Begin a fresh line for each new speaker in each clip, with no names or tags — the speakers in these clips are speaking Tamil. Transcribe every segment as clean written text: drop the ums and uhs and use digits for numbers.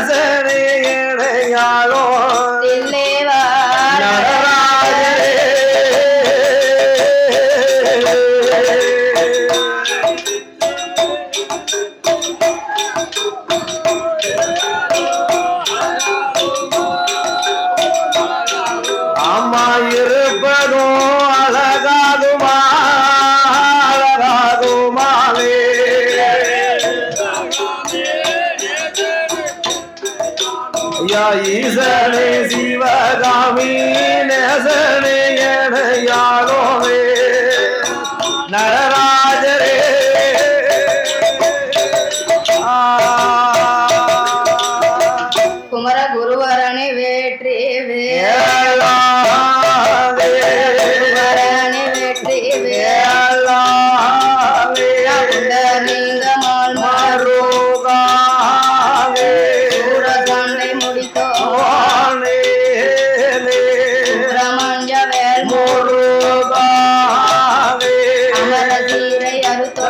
நேசனையாளோ
இல்லேவா
நடராஜரே அம்மா இருப்பதோ அழகாதுமா அழகாதுமாலே ஐயா ஈசனே சிவகாமி நேசனே எனையாளோவே நடராஜரே
குமர குருவரணி வேற்றி குமரணி வேற்றி நீங்கமால் சூரசண்டை முடித்தோ பிரமஞ்ச வேல் அமர சீரை அறுத்தோ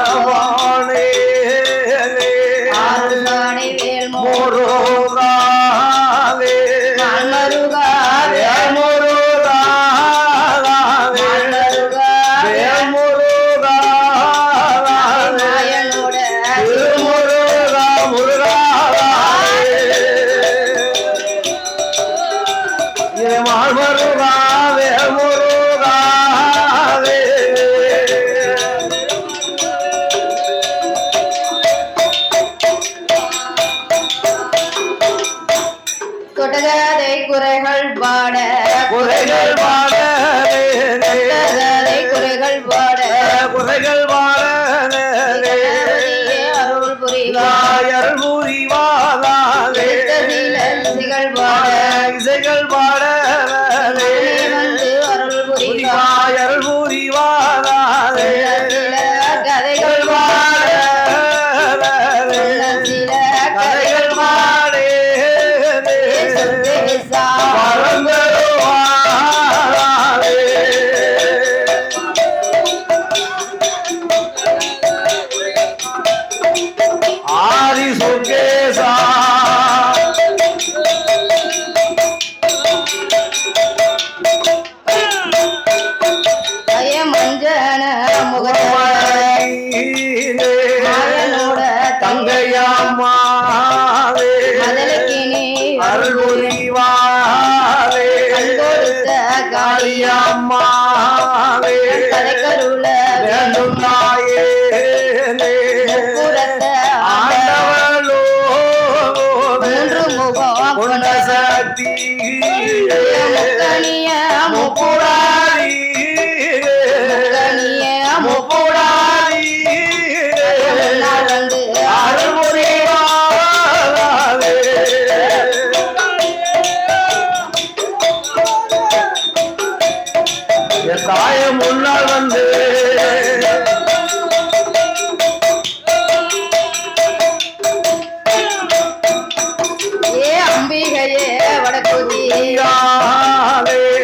ஆறுசாடை வேல் மருகா கொட்டகதை குறைகள் பாட
குறைகள் பாட
கொட்டகதை குறைகள் பாட
குறைகள் பாட
அருள் புரிவாய்
அருள் புரிவாதாலே
இசைகள் பாட
இசைகள் பாட
வந்து அருள் புரிவாய்
அருள் புரிவாதாலே
கதைகள் பாட சில
கதைகள் பாடே ஆதி சுகேசா
மஞ்சன முகனோட
தங்கையம்மாவே
மதலக்கினி
அருள் புரிவாரே காளியம்மாவே
கதைக்கருள
வேண்டும் நாயே ஆண்டவளோ
மூன்று முகம்
கொண்ட சக்தி
முக்கணிய
முப்புராரி முப்புராரி
வந்து
அருள் புரிவாரே என் தாய முன்னால் வந்து
அம்பிகையே வடக்குதி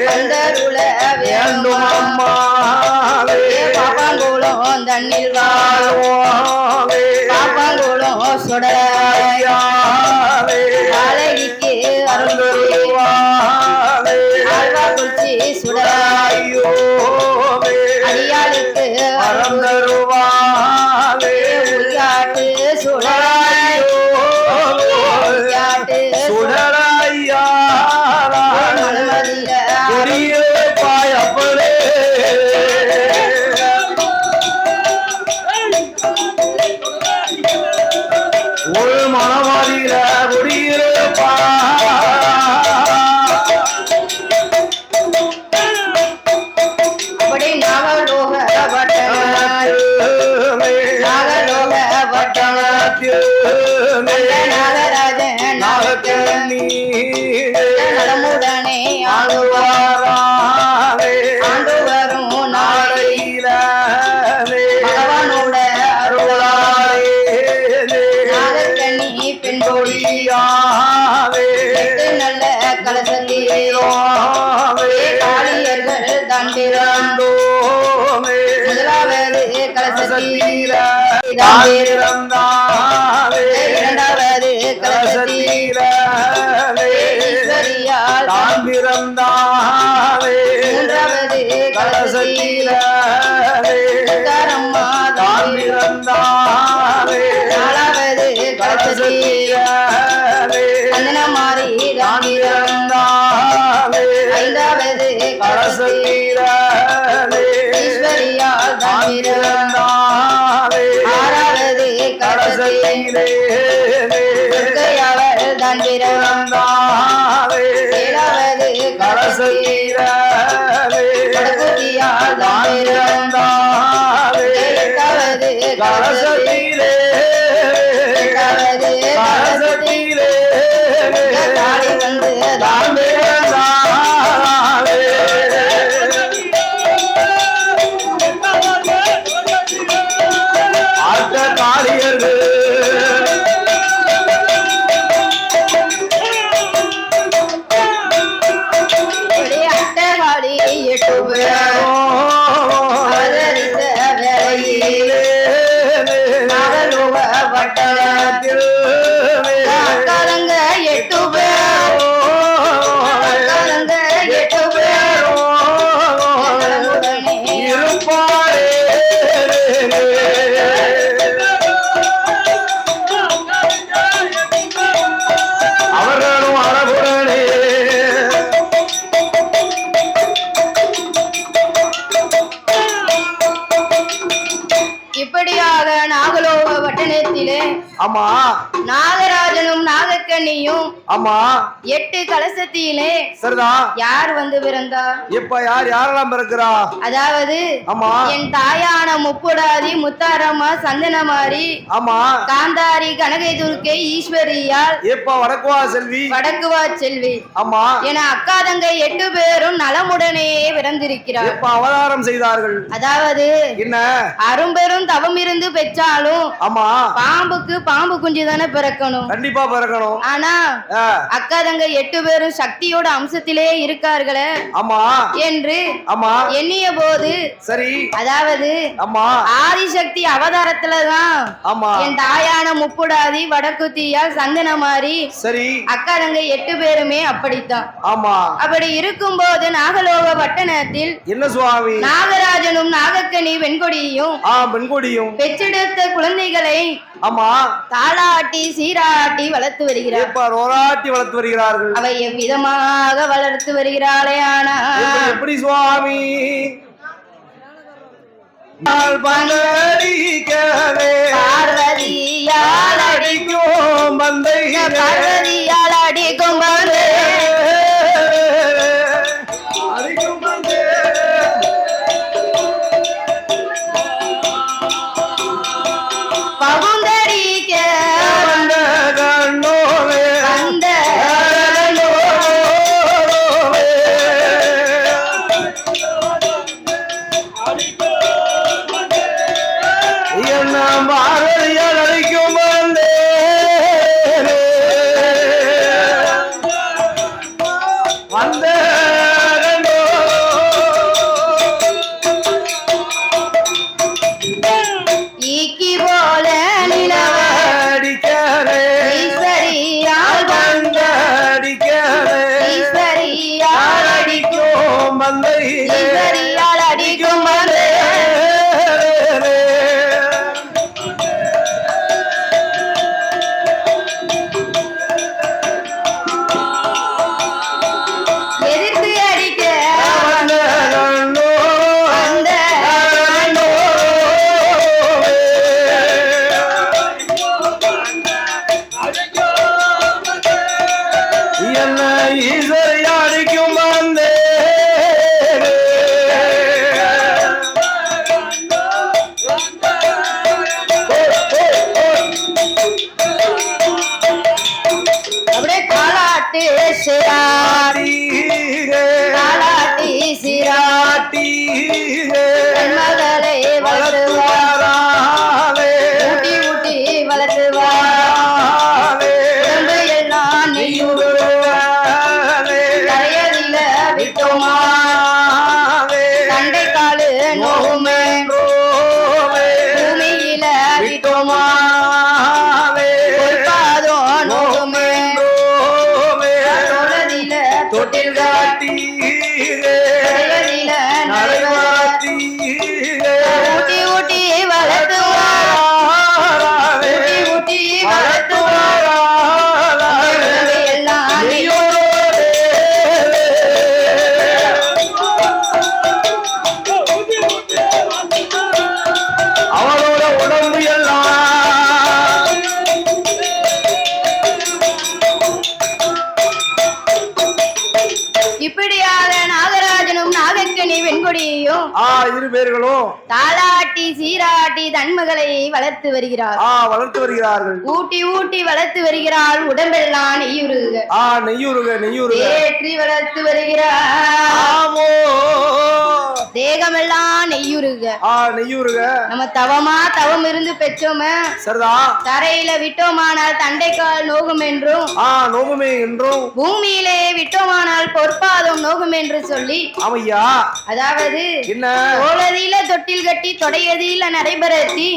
அந்தருள
வேண்டும் அம்மாவே
பாப்பாங்குளம் தண்ணில் வாழ்வோம் பாப்பாங்குளம் சுடர அழகிக்கு அருள்வாரே ஆழ்வா குச்சி சுடர அடியாளுக்கு
அருள்வாரே
உள்காட்டு சுடராய்
சுடராயா பாயப்படே ஒரு மனமாதிர முடியிருப்பா
அப்படி நாகலோக நாகராஜன் நலமுடனே ஆண்டு வரும் நாளையில பகவானோட அருளாலே நாகக்கண்ணி பெண் நல்ல கலசத்தீரோ காளியர்கள் தாண்டிராண்டோ முதலாவது கலசத்தீர இரண்டாவது கலசத்தீர
தான் பிறந்தாவே
மூன்றாவது கலசத்தீரே முத்தாரம்மா
தான் பிறந்தாவே
நாலாவது கலசத்தீரே சந்தனமாரி தான் பிறந்தாவே ஐந்தாவது கலசத்தீரே ஈஸ்வரியால் தான் பிறந்தாவே ஆறாவது கலசத்தீரே துர்க்கையவள் தான் பிறந்தாவே ஏழாவது கலசத்தீரே வடக்குதியால் தான் பிறந்தாவே எட்டாவது கலசத்தீரே எட்டாவது கலசத்தீரே தாடி வந்து தான்
பிறந்தாவே ஆட்ட காளியர்கள்
அட்டகாளி எட்டு அவதரித்த வேளையிலே நாகலோக பட்டணத்தில் அக்காலங்க எட்டு பேர் அக்காலங்க எட்டு பேர் எங்களுடனே
இருப்பாரே அவர்களும் அறகுடனே
இப்படியாக நாகலோக பட்டணத்திலே
ஆமா
நாகராஜனும் நாகக்கண்ணியும்
ஆமா
8 கலசத்திலே
சரிதான்
யார் வந்து பிறந்தார்?
இப்ப யாரெல்லாம் பிறக்கிறா?
அதாவது
ஆமா
என் தாயான முப்புடாதி முத்தாரம்மா சந்தனமாரி
ஆமா
காந்தாரி கனகை துர்க்கை ஈஸ்வரியால்
இப்ப வடக்குவா செல்வி
வடக்குவா செல்வி
ஆமா
என அக்கா தங்கை 8 பேரும் நலமுடனே பிறந்திருக்கிறார்.
இப்ப அவதாரம் செய்தார்கள்.
அதாவது
என்ன
அரும்பெரும் தவம் இருந்து பெற்றாலும்
ஆமா
பாம்புக்கு பாம்பு குஞ்சு தானே பிறக்கணும்.
கண்டிப்பா பிறக்கணும்.
ஆனா அக்கா தங்கை 8 பேரும் சக்தியோட அம்சத்திலே இருக்கார்களே
ஆமா
என்று
ஆமா
எண்ணிய போது
சரி
அதாவது
ஆமா
ஆதிசக்தி அவதாரத்துலதான்
ஆமா
என் தாயான முப்புடாதி வடக்குத்தியால் சந்தனமாரி
சரி
அக்கா தங்கை 8 பேருமே அப்படித்தான்.
ஆமா
அப்படி இருக்கும்போது நாகலோக பட்டணத்தில்
என்ன சுவாமி
நாகராஜனும் நாகக்கனி வெண்கொடியும்
பெண்கொடியும்
பெற்றெடுத்த குழந்தைகளை
ஆமா
தாளாட்டி சீராட்டி வளர்த்து வருகிறார்.
இப்ப ரோராட்டி வளர்த்து வருகிறார்கள்.
அவை எவ்விதமாக வளர்த்து வருகிறாளே ஆனா
எப்படி சுவாமி
பார்வதியால்
அடிக்கும் பந்தை
பார்வதியால் அடிக்கும் போது
அடிக்கும் பந்தை
பகுந்தடிக்க
வந்த கண்ணோவே
அந்த
என்ன பாரதியால் அடிக்கும் வந்தே வந்த
ஈக்கி போல நிலவ
அடிக்கவே
ஈஸ்வரியால்
வந்த அடிக்கவே
ஈஸ்வரியால்
அடிக்கும் வந்தை
ஈஸ்வரியால் அடிக்கும் போது எதிர்த்து அடிக்க அந்த
என்ன ஈஸ்வரி அடிக்கும் வந்தே
அப்படியே காலாட்டு சிராட்டி காலாட்டி சிராட்டி மகளை வளர்த்துவார் ஊட்டி ஊட்டி வளர்த்துவார் உடம்பு எல்லாம் நெய்யுடு கரையதில விட்டோமா தண்டை காலு நோவுமே பூமியில விட்டோமா பொற்பாதம் நோவுமே தொழதில
தொட்டில் காட்டி
தொடையதில
நடைமாத்தி
ஊட்டி ஊட்டி வளர்த்துவார் ஊட்டி ஊட்டி வளர்த்துவார் எல்லாம்
அவளோட உடம்பு எல்லாம்
இப்படியாக நாகராஜனும் நாகக்கனி வெண்கொடியையும்
இரு பேர்களும்
தாளாட்டி சீராட்டி தன்மகளை வளர்த்து வருகிறார்
வளர்த்து வருகிறார்கள்.
ஊட்டி ஊட்டி வளர்த்து வருகிறாள் உடம்பெல்லாம் நெய்யுருக
நெய்யூருக
ஏற்றி வளர்த்து வருகிறார்
ஆமோ
தேகமெல்லாம் நெய்யுருக
நெய்யூருக
நம்ம தவம் இருந்து பெற்றோமே
சரிதான்.
தரையில விட்டோமானால் தண்டைக்கால் நோகும் என்றும்
நோகுமே என்றும்
பூமியிலே விட்டோமானால் பொற்பாதம் நோகும் என்று சொல்லி
ஆமையா
அதாவது
என்ன
தோளதில தொட்டில் கட்டி தொடையதில நடைபெறத்தி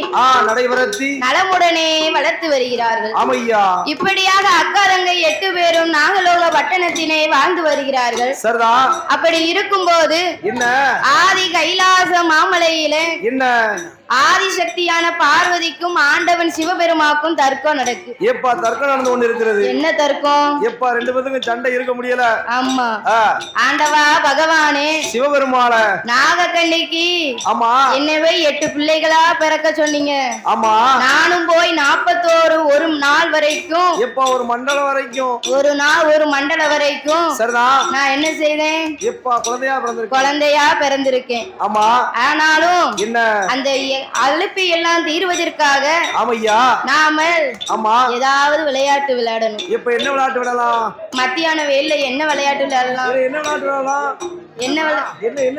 நடைபெறத்தி
நலமுடனே வளர்த்து வருகிறார்கள்.
ஆமையா
இப்படியாக அக்கா தங்கை 8 பேரும் நாகலோக பட்டணத்தினை வாழ்ந்து வருகிறார்கள்.
சரிதான்.
அப்படி இருக்கும்போது
என்ன
ஆதி கைலாச மாமலையில
என்ன
ஆதிசக்தியான பார்வதிக்கும் ஆண்டவன் சிவபெருமாக்கும் தர்க்கம் நடக்கு.
எப்பா தர்க்கம் நடந்து கொண்டு இருக்கிறது.
என்ன தர்க்கம்?
எப்பா 2 பேத்துக்கும் சண்டை இருக்க முடியல.
ஆமா. ஆண்டவா பகவானே
சிவபெருமான
நாகக்கண்ணிக்கு
ஆமா
என்னவே 8 பிள்ளைகளா பிறக்க சொன்னீங்க.
ஆமா
நானும் போய் 41 ஒரு நாள் வரைக்கும்
எப்பா ஒரு மண்டலம் வரைக்கும்
ஒரு நாள் ஒரு மண்டலம் வரைக்கும்
சரிதான்.
நான் என்ன செய்தேன்?
எப்பா குழந்தையா
பிறந்திருக்கேன்.
ஆமா
ஆனாலும்
என்ன
அந்த அழுப்பை எல்லாம் தீர்வதற்காக
ஆமையா
நாம
ஆமா
ஏதாவது விளையாட்டு விளையாடணும்.
இப்ப என்ன விளையாட்டு விளையாடலாம்?
மத்தியான வெயில்ல என்ன விளையாட்டு விளையாடலாம்?
என்ன விளையாட்டு விளையாடலாம்?
என்ன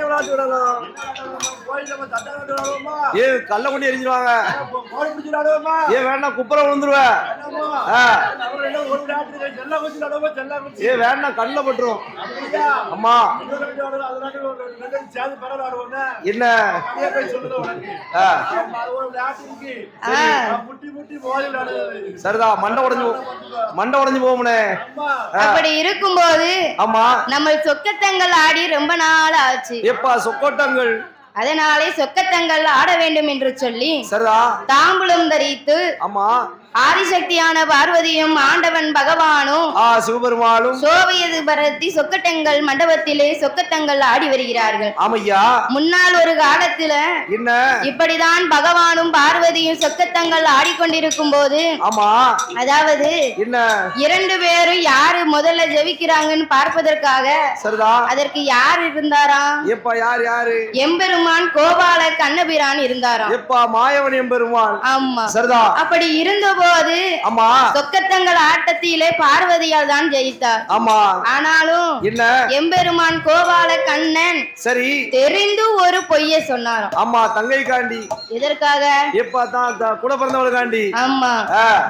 விளையாட்டு விளையாடலாம்? கல்ல கொண்டு எரிஞ்சிருவாங்க. வேணா குப்புற விழுந்துருவ. வேணா கண்ணில் பட்டுரும். அம்மா என்ன சரிதா மண்டை உடைஞ்சு போகும்னே.
அப்படி இருக்கும்போது
ஆமா
நம்ம சொக்கத்தங்கள் ஆடி ரொம்ப நாள் ஆச்சு.
எப்பா சொக்கோட்டங்கள்
அதனாலே சொக்கத்தங்கள் ஆட வேண்டும் என்று சொல்லி
சரிதா
தாம்பூலம் தரித்து
ஆமா
ஆதிசக்தியான பார்வதியும் ஆண்டவன் பகவானும்
சிவபெருமானும்
சோவியது பரத்தி சொக்கட்டங்கள் மண்டபத்திலே சொக்கத்தங்கள் ஆடி வருகிறார்கள்.
ஆமையா
முன்னால் ஒரு காலத்துல
என்ன
இப்படிதான் பகவானும் பார்வதியும் சொக்கத்தங்கள் ஆடிக்கொண்டிருக்கும் போது
ஆமா
அதாவது
என்ன
2 பேரும் யாரு முதல்ல ஜெயிக்கிறாங்கன்னு பார்ப்பதற்காக
சரிதா
அதற்கு யார் இருந்தாராம்?
எப்பா யாரு?
எம்பெருமான் கோபால கண்ணபிரான் இருந்தாராம்.
எப்பா மாயவன் எம்பெருமான்.
ஆமா
சரிதா.
அப்படி இருந்த போது
ஆமா
சொக்கத்தங்கள் ஆட்டத்திலே பார்வதியால் தான் ஜெயித்தார்.
ஆமா
ஆனாலும்
என்ன
எம்பெருமான் கோபால கண்ணன்
சரி
தெரிந்து ஒரு பொய்யை சொன்னாராம்.
ஆமா தங்கை காண்டி.
எதற்காக?
எப்பா தான் கூட பிறந்தவளுக்காண்டி.
ஆமா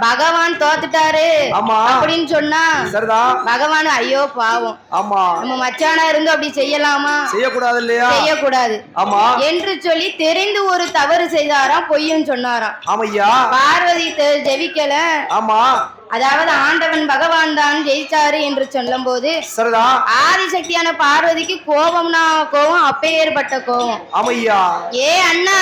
பகவான் தோத்துட்டாரு
ஆமா
அப்படின்னு சொன்னா
சரிதா
பகவான் ஐயோ பாவம்
ஆமா
நம்ம மச்சானா இருந்து அப்படி செய்யலாமா?
செய்யக்கூடாது இல்லையா?
செய்யக்கூடாது
ஆமா
என்று சொல்லி தெரிந்து ஒரு தவறு செய்தாராம், பொய்யும் சொன்னாராம்.
ஆமையா
பார்வதி ஜெயிக்கல.
ஆமா
அதாவது ஆண்டவன் பகவான் தான் ஜெயிச்சாரு என்று சொல்லும் போது
சரிதா
ஆதிசக்தியான பார்வதிக்கு கோபம்னா கோபம், அப்பேற்பட்ட கோபம்.
ஆமையா
ஏ அண்ணா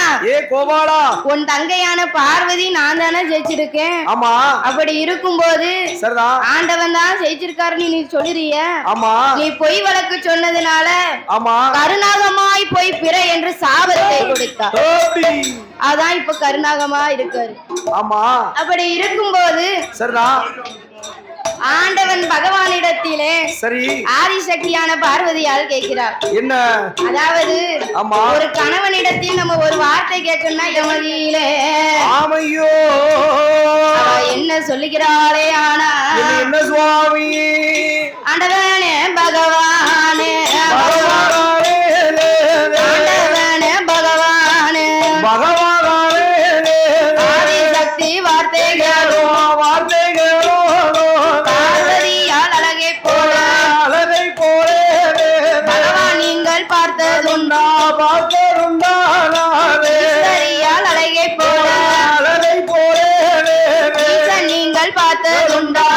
கோபாலா
உன் தங்கையான பார்வதி நான் தானே ஜெயிச்சிருக்கேன்.
ஆமா
அப்படி இருக்கும்போது
சரிதா
ஆண்டவன் தான் ஜெயிச்சிருக்காருன்னு நீ சொல்லுறிய.
ஆமா
நீ பொய் வழக்கு சொன்னதுனால
ஆமா
கருநாகமாய் போய் பிற என்று சாபத்தை கொடுத்தார். அதான் இப்ப கருநாகமா இருக்காரு.
ஆமா
அப்படி இருக்கும்போது
சரிதா
ஆண்டவன் பகவானிடத்திலே
சரி
ஆதிசக்தியான பார்வதியால் கேட்கிறார்.
என்ன?
அதாவது
ஆமா
ஒரு கணவனிடத்தில் நம்ம ஒரு வார்த்தை கேட்கணும்னா யமதியிலே
ஆமையோ
என்ன சொல்லுகிறாளே. ஆனா
என்ன சுவாமி
ஆண்டவனே பகவானே ஆண்டவனே பகவானே ஆதிசக்தி வார்த்தைகளோ பார்வதியால் அழகை போல பகவான் நீங்கள் பார்த்ததுண்டா சரியால் அழகை போல நீங்கள் பார்த்ததுண்டா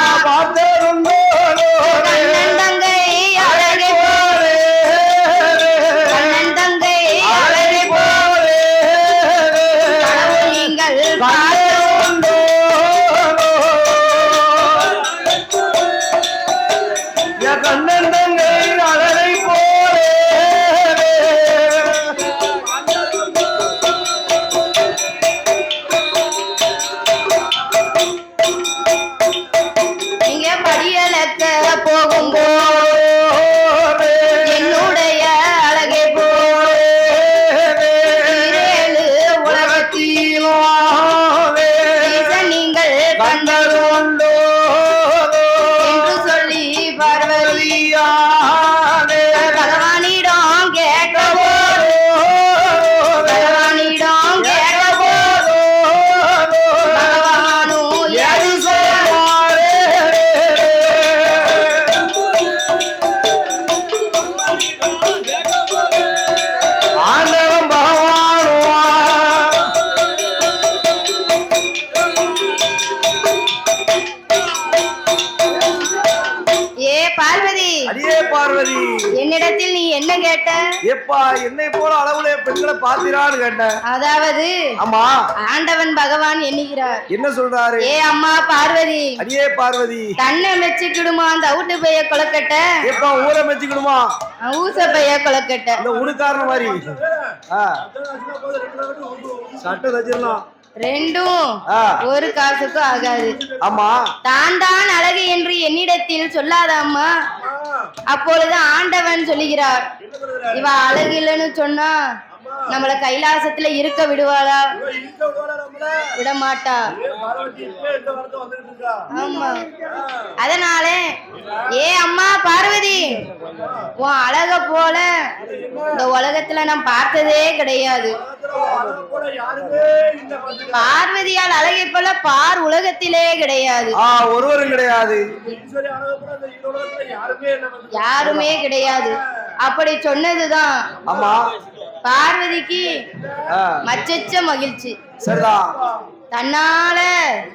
கண்ணன் தங்கை அழகு
அடியே பார்வதி,
என்னிடத்தில் நீ என்ன கேட்ட?
எப்பா என்னை போல அளவுல பெண்களை பாத்திரான்னு கேட்டேன்.
அதாவது
ஆமா,
ஆண்டவன் பகவான் எண்ணுகிறார்.
என்ன சொல்றாரு?
ஏ அம்மா பார்வதி,
அடியே பார்வதி,
தன்னை மெச்சிக்கிடுமா அந்த அவுட்டு பைய கொலக்கட்ட,
எப்பா ஊரை மெச்சிக்கணுமா
ஊச பைய கொலக்கட்ட,
இந்த உடுக்காரன மாதிரி சட்டை தச்சிடலாம்.
ரெண்டும் ஒரு காசுக்கும் ஆகாது.
ஆமா,
தான் தான் அழகு என்று என்னிடத்தில் சொல்லாத அம்மா. அப்பொழுது ஆண்டவன் சொல்லுகிறார், இவ அழகு இல்லைன்னு சொன்னா நம்மள கைலாசத்துல இருக்க விடுவாளா? விடமாட்டா. ஆமா, அதனால ஏ அம்மா பார்வதி, உன் அழக போல இந்த உலகத்துல நான் பார்த்ததே கிடையாது. பார்வதியால் அழகை போல பார் உலகத்திலே கிடையாது,
ஒருவரும் கிடையாது,
யாருமே கிடையாது. அப்படி சொன்னதுதான்
ஆமா
பார்வதிக்கு மச்சச்ச மகிழ்ச்சி.
சரிதான்,
தன்னால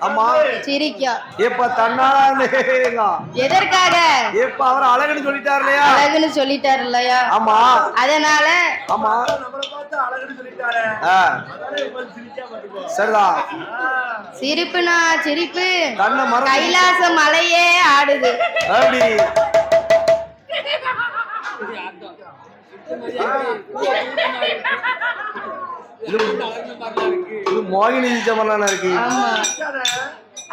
ஆமா
சிரிக்கா.
எப்ப தன்னால
எதற்காக?
எப்ப அவர் அழகுன்னு சொல்லிட்டார் இல்லையா?
அழகுன்னு சொல்லிட்டார் இல்லையா?
ஆமா,
அதனால
ஆமா சரிதான்,
சிரிப்புனா சிரிப்பு,
தன்னை மறந்து
கைலாச மலையே ஆடுது.
அப்படி இது மோகினி சமலான இருக்கு.
ஆமா,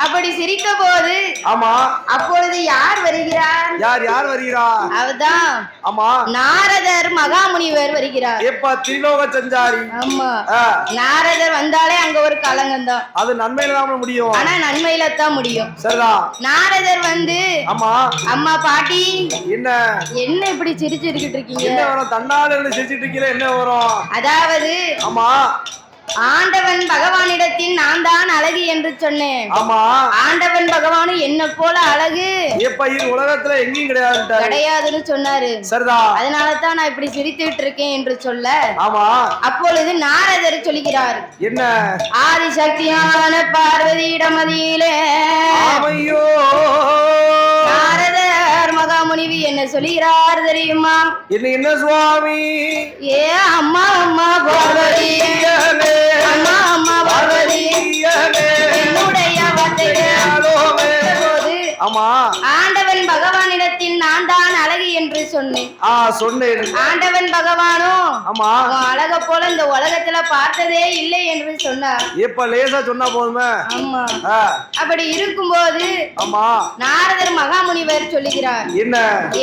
அப்படி சிரித்த போது
ஆமா
அப்பொழுது யார் வருகிறார்?
யார் யார் வருகிறார்?
அவர்தான்
ஆமா
நாரதர் மகாமுனிவர் வருகிறார்.
எப்ப திரிலோக சஞ்சாரி.
ஆமா, நாரதர் வந்தாலே அங்க ஒரு கலங்கம் தான்.
அது நன்மையில தான் முடியும்.
ஆனா நன்மையில தான் முடியும்.
சரிதான்,
நாரதர் வந்து
ஆமா
அம்மா பாட்டி
என்ன
என்ன இப்படி சிரிச்சிருக்கிட்டு இருக்கீங்க?
என்ன வரும்? தன்னால சிரிச்சிட்டு இருக்கீங்க, என்ன வரும்?
அதாவது
ஆமா
ஆண்டவன் பகவானிடத்தில் நான் தான் அழகு என்று சொன்னேன்.
ஆமா,
ஆண்டவன் பகவானும் என்ன போல அழகு
எப்ப இது உலகத்துல எங்கேயும்
கிடையாதுன்னு சொன்னாரு.
சரிதான்,
அதனாலதான் நான் இப்படி சிரித்துட்டு இருக்கேன் என்று சொல்ல,
ஆமா
அப்பொழுது நாரதர் சொல்கிறார்,
என்ன?
ஆதிசக்தியான பார்வதியிடமதியிலே
ஐயோ
நாரதர் மகாமுனிவி என்ன சொல்கிறார் தெரியுமா?
என்ன சுவாமி?
ஏ அம்மா அம்மா பார்வதி, அம்மா அம்மா பார்வதி, என்னுடைய
ஆமா
ஆண்டவன் பகவானிடத்தில் நான் தான் அழகு என்று சொன்னேன்.
சொன்னேன்.
ஆண்டவன் பகவானும்
ஆமா
அழக போல இந்த உலகத்துல பார்த்ததே இல்லை என்று சொன்னார்.
எப்ப லேசா சொன்னா போதுமே.
ஆமா, அப்படி இருக்கும்போது
ஆமா
நாரதர் மகாமுனிவர் சொல்லுகிறார்,
என்ன?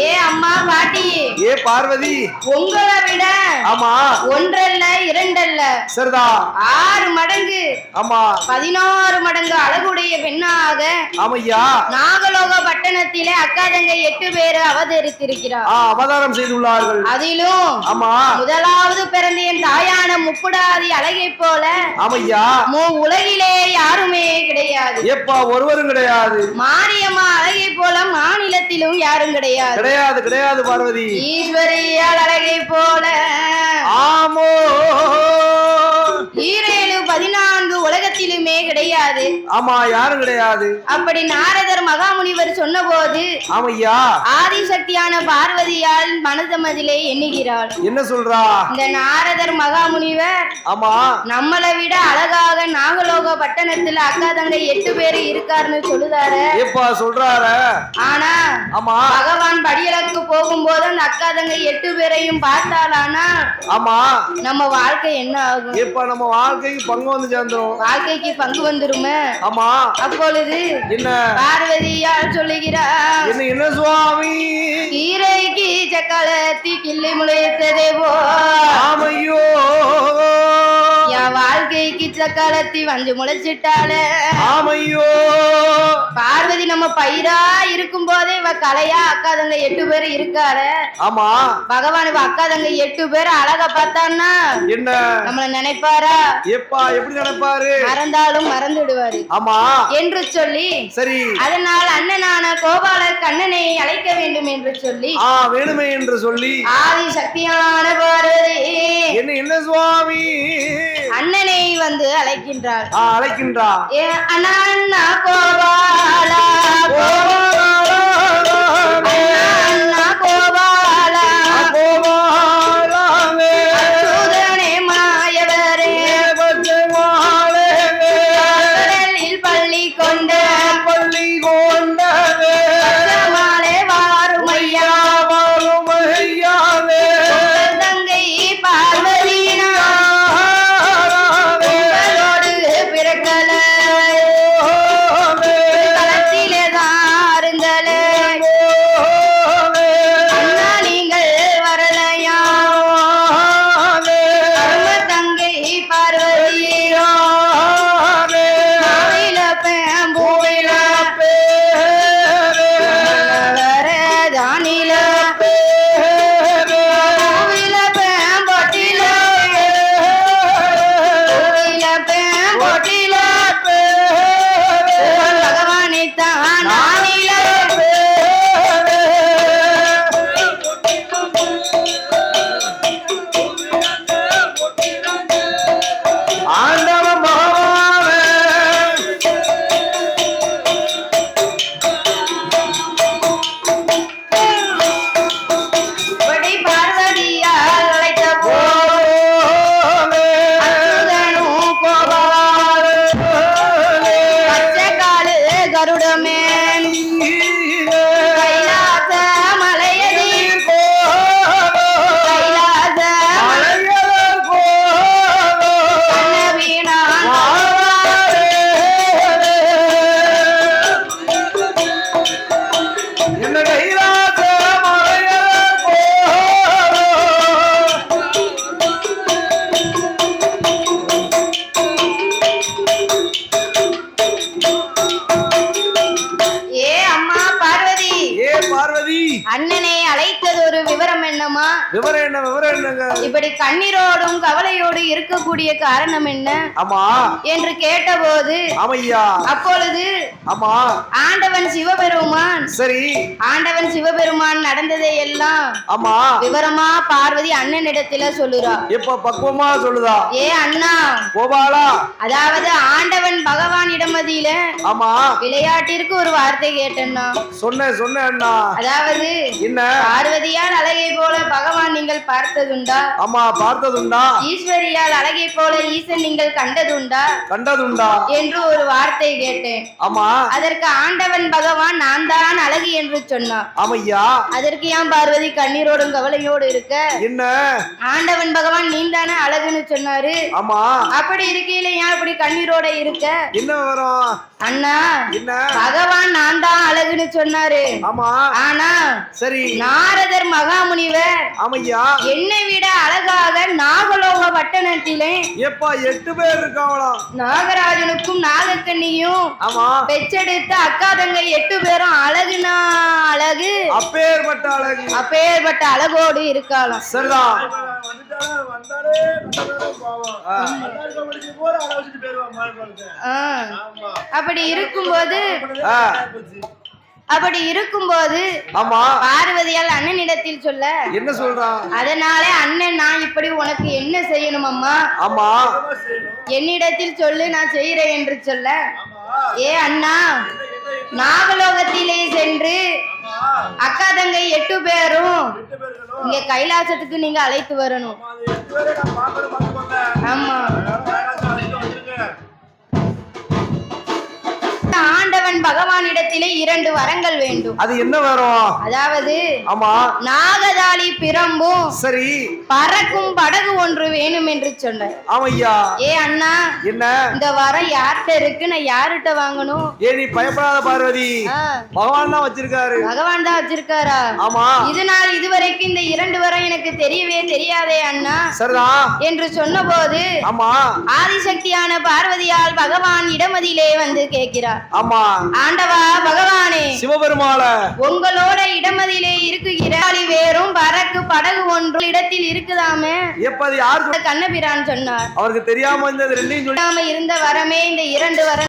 ஏ அம்மா பாட்டி,
ஏ பார்வதி,
உங்களை விட
ஆமா
ஒன்றல்ல இரண்டல்ல
சரிதா
6 மடங்கு,
ஆமா
16 மடங்கு அழகுடைய பெண்ணாக
ஆமையா
நாகலோக பட்டணத்திலே அக்கா தங்கை 8 பேர் அவதரித்திருக்கிறார்,
அவதாரம் செய்துள்ளார்கள்.
அதிலும்
ஆமா
முதலாவது பிறந்த என் தாயான முப்புடாதி அழகை போல
ஆமையா
உலகிலே யாருமே கிடையாது.
எப்பா ஒருவரும் கிடையாது.
மாரியம்மா அழகை போல மாநிலத்திலும் யாரும் கிடையாது.
கிடையாது கிடையாது பார்வதி.
ஈஸ்வரியால் அழகை போல
ஆமோ
14 உலகத்திலுமே கிடையாது.
ஆமா யாரும் கிடையாது.
அப்படி நாரதர் மகாமுனிவர் சொன்ன போது
ஆமையா
ஆதிசக்தியான பார்வதியால் மனதமதிலே எண்ணுகிறாள்.
என்ன சொல்றா
இந்த நாரதர் மகாமுனிவர்?
ஆமா
நம்மளை விட அழகாக நாகலோக பட்டணத்துல அக்கா தங்கை 8 பேரு இருக்காருன்னு சொல்லுதாரு.
எப்பா சொல்றாரு?
ஆனா
ஆமா
பகவான் படியலுக்கு போகும்போது அந்த அக்கா தங்கை 8 பேரையும் பார்த்தாலானா
ஆமா
நம்ம வாழ்க்கை என்ன ஆகும்?
எப்ப நம்ம வாழ்க்கைக்கு பங்கு வந்து சேர்ந்துரும்.
வாழ்க்கைக்கு பங்கு வந்துருமே.
ஆமா அப்பொழுது
என்ன பார்வதியால் சொல்லுகிறார்,
என்ன என்ன சுவாமி?
கீரைக்கு சக்களத்தி கிள்ளி முளைத்ததே போ
ஆமையோ
என் வாழ்க்கைக்கு சக்களத்தி வந்து முளைச்சிட்டாலே.
ஆமையோ
பார்வதி நம்ம பயிரா இருக்கும் போதே இவ கலையா அக்கா தங்க 8 பேர் இருக்காரு.
ஆமா
பகவான் இவ அக்கா தங்க 8 பேர் அழகா பார்த்தான்னா
என்ன
நம்மள நினைப்பாரா?
எப்பா எப்படி நினைப்பாரு?
மறந்தாலும் மறந்துடுவாரு.
ஆமா
என்று சொல்லி
சரி
அதனால் அண்ணனான கோபால கண்ணனை அழைக்க வேண்டும் என்று சொல்லி
வேணுமே என்று சொல்லி
ஆதி சக்தியான பார்வதி
என்ன என்ன சுவாமி
அண்ணனை வந்து அழைக்கின்றார்.
அழைக்கின்றார்.
அண்ணா கோபாலா கோபாலா
பார்வதி
அண்ணனை அழைத்தது ஒரு விவரம் என்னமா?
விவரம் என்ன? விவரம் என்னங்க?
இப்படி கண்ணீரோடும் கவலையோடு இருக்கக்கூடிய காரணம் என்ன
ஆமா
என்று கேட்டபோது,
ஆமையா.
அப்பொழுது
ஆமா
ஆண்டவன் சிவபெருமான்
சரி.
ஆண்டவன் சிவபெருமான் நடந்ததை எல்லாம்
ஆமா
விவரமா பார்வதி அண்ணனிடத்துல சொல்லுறா.
இப்ப பக்குவமா சொல்லுதா?
ஏ அண்ணா,
கோபாலா.
அதாவது ஆண்டவன் பகவான் இடமதியில
ஆமா
விளையாட்டிற்கு ஒரு வார்த்தை கேட்டேன்னா
சொன்ன அண்ணா.
அதாவது
என்ன?
பார்வதியால் அழகை போல பகவான் நீங்கள் பார்த்ததுண்டா?
ஆமா பார்த்ததுண்டா.
ஈஸ்வரியால் அழகை போல ஈசன் நீங்கள் கண்டதுண்டா என்று ஒரு வார்த்தை கேட்டேன்.
ஆமா
அதற்கு ஆண்டவன் பகவான் நான் தான் அழகு என்று சொன்னான்.
ஆமையா.
அதற்கு ஏன் பார்வதி கண்ணீரோடும் கவலையோடு இருக்க?
என்ன?
ஆண்டவன் பகவான் நீ தானே அழகுன்னு சொன்னாரு.
ஆமா
அப்படி இருக்கையில ஏன் அப்படி கண்ணீரோட இருக்க?
என்ன வரும்
அண்ணா,
என்ன?
பகவான் நான் தான் அழகுன்னு சொன்னாரு.
ஆமா
ஆனா
சரி.
நாரதர் மகாமுனிவர்
ஆமையா
என்னை விட அழகாக நாகலோக பட்டணத்திலே
எப்பா 8 பேர் இருக்காங்களாம்.
நாகராஜனுக்கும் நாகக்கண்ணியும்
ஆமா
பெற்றெடுத்த அக்கா தங்கை 8 பேரும் அழகுனா அழகு,
அப்பேற்பட்ட அழகு,
அப்பேற்பட்ட அழகோடு இருக்காளாம்.
சரிதான்.
அப்படி இருக்கும்போது
ஆமா
பார்வதியால் அண்ணனிடத்தில் சொல்ல
என்ன சொல்றான்?
அதனால அண்ணன் நான் இப்படி உனக்கு என்ன செய்யணும் அம்மா?
ஆமா
என்னிடத்தில் சொல்லு, நான் செய்யறேன் என்று சொல்ல, ஏ அண்ணா, நாகலோகத்திலே சென்று அக்கா தங்கை 8 பேரும் இங்க கைலாசத்துக்கு நீங்க அழைத்து வரணும். ஆமா ஆண்டவன் பகவானிடத்திலே 2 வரங்கள் வேண்டும்.
அது என்ன வரும்?
அதாவது
ஆமா
நாகதாளி பிரம்பும்
சரி
பறக்கும் படகு ஒன்று வேணும் என்று சொன்னார்.
ஆமையா.
ஏ அண்ணா,
என்ன
இந்த வரம் யார்கிட்ட இருக்கு? நான் யார்கிட்ட வாங்கணும்?
ஏ நீ பயப்படாத பார்வதி, பகவான் தான் வச்சிருக்காரு.
பகவான் தான் வச்சிருக்காரா?
ஆமா.
இதனால் இதுவரைக்கும் இந்த 2 வரம் எனக்கு தெரியவே தெரியாதே அண்ணா
சரிதான்
என்று சொன்ன போது,
ஆமா
ஆதிசக்தியான பார்வதியால் பகவான் இடமதியிலே வந்து கேட்கிறார்.
ஆமா
ஆண்டவா பகவானே,
சிவபெருமாள,
உங்களோட இடமதியிலே இருக்குகிற வேறும் பறக்கு படகு ஒன்று இடத்தில் இருக்குதாமே.
எப்ப அது யார்?
கண்ணபிரான் சொன்னார்.
அவருக்கு தெரியாம இந்த 2
இருந்த வரமே இந்த 2 வரம்